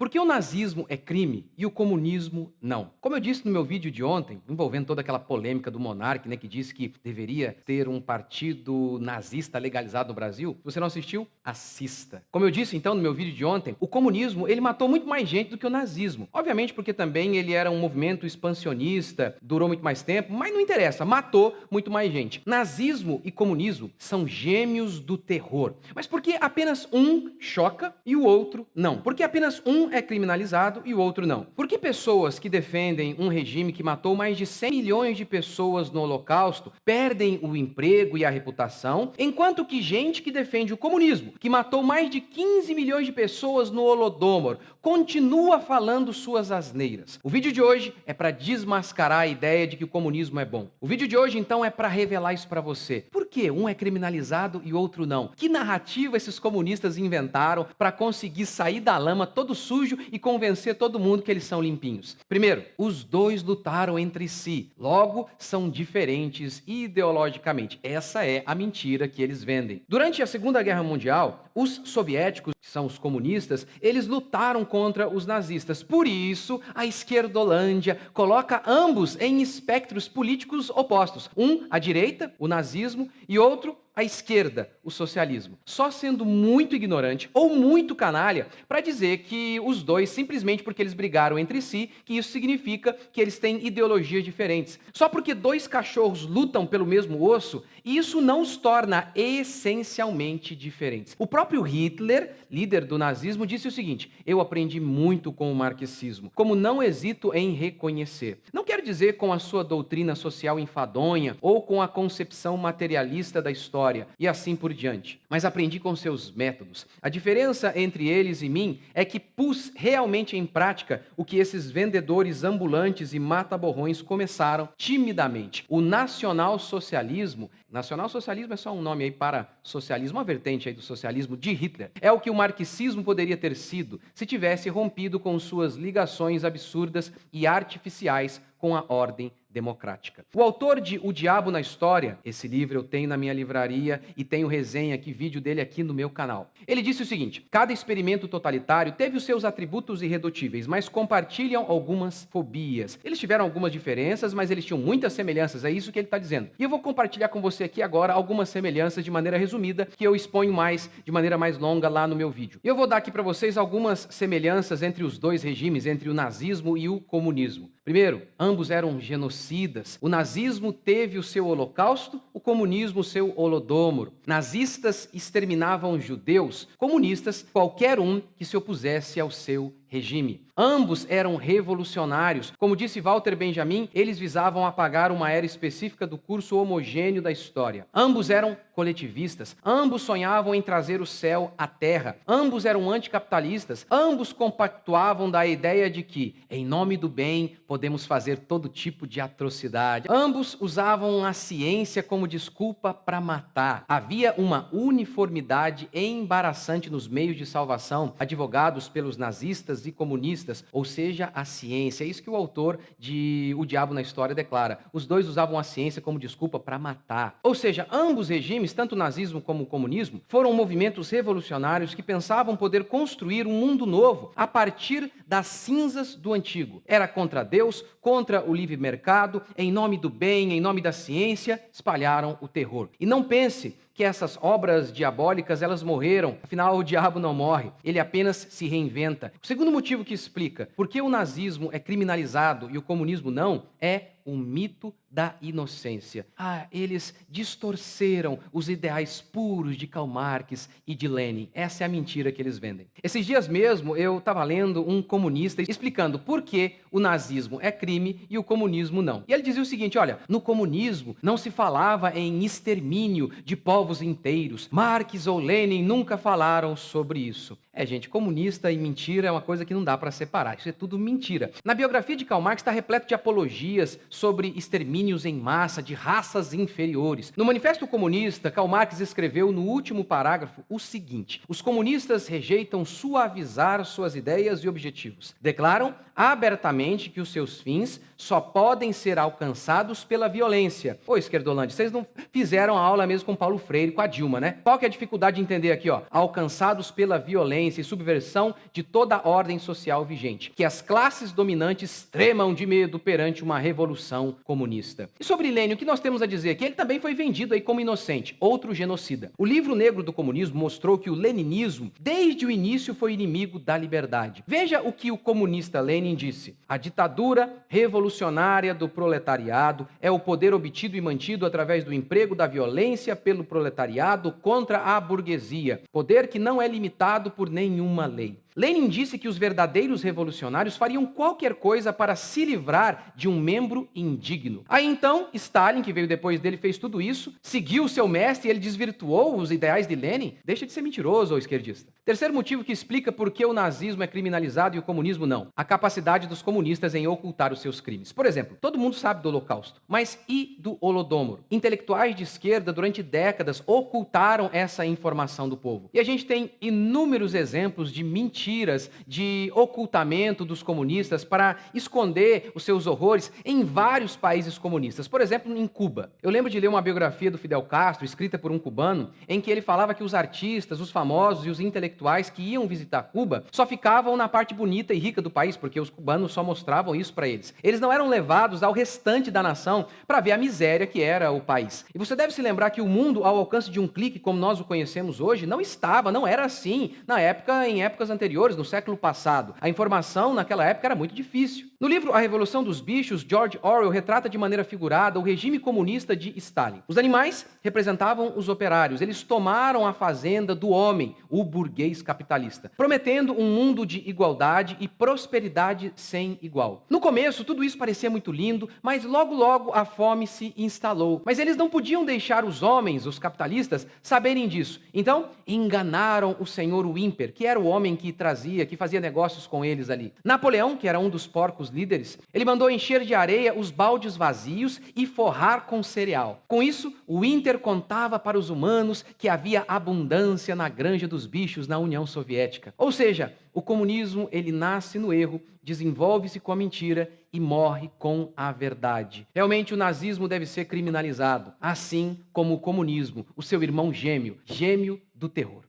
Por que o nazismo é crime e o comunismo não? Como eu disse no meu vídeo de ontem, envolvendo toda aquela polêmica do monarca, né, que disse que deveria ter um partido nazista legalizado no Brasil, se você não assistiu, assista. Como eu disse então no meu vídeo de ontem, o comunismo ele matou muito mais gente do que o nazismo. Obviamente porque também ele era um movimento expansionista, durou muito mais tempo, mas não interessa, matou muito mais gente. Nazismo e comunismo são gêmeos do terror. Mas por que apenas um choca e o outro não? Por que apenas um é criminalizado e o outro não? Por que pessoas que defendem um regime que matou mais de 100 milhões de pessoas no Holocausto perdem o emprego e a reputação, enquanto que gente que defende o comunismo, que matou mais de 15 milhões de pessoas no Holodomor, continua falando suas asneiras? O vídeo de hoje é para desmascarar a ideia de que o comunismo é bom. O vídeo de hoje, então, é para revelar isso para você. Por que um é criminalizado e outro não? Que narrativa esses comunistas inventaram para conseguir sair da lama todo sujo e convencer todo mundo que eles são limpinhos? Primeiro, os dois lutaram entre si, logo são diferentes ideologicamente. Essa é a mentira que eles vendem. Durante a Segunda Guerra Mundial, os soviéticos, que são os comunistas, eles lutaram contra os nazistas. Por isso, a esquerdolândia coloca ambos em espectros políticos opostos. Um, a direita, o nazismo, e outro, a esquerda, o socialismo. Só sendo muito ignorante ou muito canalha para dizer que os dois, simplesmente porque eles brigaram entre si, que isso significa que eles têm ideologias diferentes. Só porque dois cachorros lutam pelo mesmo osso, isso não os torna essencialmente diferentes. O próprio Hitler, líder do nazismo, disse o seguinte: eu aprendi muito com o marxismo, como não hesito em reconhecer. Não quero dizer com a sua doutrina social enfadonha ou com a concepção materialista da história, e assim por diante. Mas aprendi com seus métodos. A diferença entre eles e mim é que pus realmente em prática o que esses vendedores ambulantes e mata-borrões começaram timidamente. O nacional-socialismo é só um nome aí para socialismo, uma vertente aí do socialismo de Hitler. É o que o marxismo poderia ter sido se tivesse rompido com suas ligações absurdas e artificiais com a ordem democrática. O autor de O Diabo na História, esse livro eu tenho na minha livraria e tenho resenha aqui, vídeo dele aqui no meu canal. Ele disse o seguinte: cada experimento totalitário teve os seus atributos irredutíveis, mas compartilham algumas fobias. Eles tiveram algumas diferenças, mas eles tinham muitas semelhanças, é isso que ele está dizendo. E eu vou compartilhar com você aqui agora algumas semelhanças de maneira resumida, que eu exponho mais, de maneira mais longa lá no meu vídeo. E eu vou dar aqui para vocês algumas semelhanças entre os dois regimes, entre o nazismo e o comunismo. Primeiro, ambos eram genocidas. O nazismo teve o seu holocausto, o comunismo o seu holodomor. Nazistas exterminavam judeus, comunistas qualquer um que se opusesse ao seu regime. Ambos eram revolucionários. Como disse Walter Benjamin, eles visavam apagar uma era específica do curso homogêneo da história. Ambos eram coletivistas. Ambos sonhavam em trazer o céu à terra. Ambos eram anticapitalistas. Ambos compactuavam da ideia de que, em nome do bem, podemos fazer todo tipo de atrocidade. Ambos usavam a ciência como desculpa para matar. Havia uma uniformidade embaraçante nos meios de salvação, advogados pelos nazistas e comunistas, ou seja, a ciência. É isso que o autor de O Diabo na História declara. Os dois usavam a ciência como desculpa para matar. Ou seja, ambos regimes, tanto o nazismo como o comunismo, foram movimentos revolucionários que pensavam poder construir um mundo novo a partir das cinzas do antigo. Era contra Deus, contra o livre mercado, em nome do bem, em nome da ciência, espalharam o terror. E não pense que essas obras diabólicas, elas morreram. Afinal, o diabo não morre, ele apenas se reinventa. O segundo motivo que explica por que o nazismo é criminalizado e o comunismo não é o mito da inocência. Eles distorceram os ideais puros de Karl Marx e de Lenin. Essa é a mentira que eles vendem. Esses dias mesmo eu estava lendo um comunista explicando por que o nazismo é crime e o comunismo não. E ele dizia o seguinte: olha, no comunismo não se falava em extermínio de povos inteiros. Marx ou Lenin nunca falaram sobre isso. Gente, comunista e mentira é uma coisa que não dá para separar. Isso é tudo mentira. Na biografia de Karl Marx está repleto de apologias sobre extermínios em massa de raças inferiores. No Manifesto Comunista, Karl Marx escreveu no último parágrafo o seguinte: os comunistas rejeitam suavizar suas ideias e objetivos. Declaram abertamente que os seus fins só podem ser alcançados pela violência. Ô, esquerdolante, vocês não fizeram a aula mesmo com Paulo Freire, com a Dilma, né? Qual que é a dificuldade de entender aqui, ó? Alcançados pela violência e subversão de toda a ordem social vigente, que as classes dominantes tremam de medo perante uma revolução comunista. E sobre Lênin, o que nós temos a dizer? Que ele também foi vendido aí como inocente, outro genocida. O livro negro do comunismo mostrou que o leninismo, desde o início, foi inimigo da liberdade. Veja o que o comunista Lenin disse: a ditadura revolucionária do proletariado é o poder obtido e mantido através do emprego da violência pelo proletariado contra a burguesia, poder que não é limitado por nenhuma lei. Lenin disse que os verdadeiros revolucionários fariam qualquer coisa para se livrar de um membro indigno. Aí então, Stalin, que veio depois dele, fez tudo isso, seguiu seu mestre e ele desvirtuou os ideais de Lenin? Deixa de ser mentiroso, ou esquerdista. Terceiro motivo que explica por que o nazismo é criminalizado e o comunismo não: a capacidade dos comunistas em ocultar os seus crimes. Por exemplo, todo mundo sabe do Holocausto, mas e do Holodomor? Intelectuais de esquerda durante décadas ocultaram essa informação do povo. E a gente tem inúmeros exemplos de mentiras, de ocultamento dos comunistas para esconder os seus horrores em vários países comunistas. Por exemplo, em Cuba. Eu lembro de ler uma biografia do Fidel Castro, escrita por um cubano, em que ele falava que os artistas, os famosos e os intelectuais que iam visitar Cuba só ficavam na parte bonita e rica do país, porque os cubanos só mostravam isso para eles. Eles não eram levados ao restante da nação para ver a miséria que era o país. E você deve se lembrar que o mundo, ao alcance de um clique, como nós o conhecemos hoje, não era assim em épocas anteriores, no século passado. A informação naquela época era muito difícil. No livro A Revolução dos Bichos, George Orwell retrata de maneira figurada o regime comunista de Stalin. Os animais representavam os operários. Eles tomaram a fazenda do homem, o burguês capitalista, prometendo um mundo de igualdade e prosperidade sem igual. No começo, tudo isso parecia muito lindo, mas logo a fome se instalou. Mas eles não podiam deixar os homens, os capitalistas, saberem disso. Então, enganaram o senhor Wimper, que era o homem que fazia negócios com eles ali. Napoleão, que era um dos porcos líderes, ele mandou encher de areia os baldes vazios e forrar com cereal. Com isso, o Winter contava para os humanos que havia abundância na granja dos bichos na União Soviética. Ou seja, o comunismo, ele nasce no erro, desenvolve-se com a mentira e morre com a verdade. Realmente o nazismo deve ser criminalizado, assim como o comunismo, o seu irmão gêmeo do terror.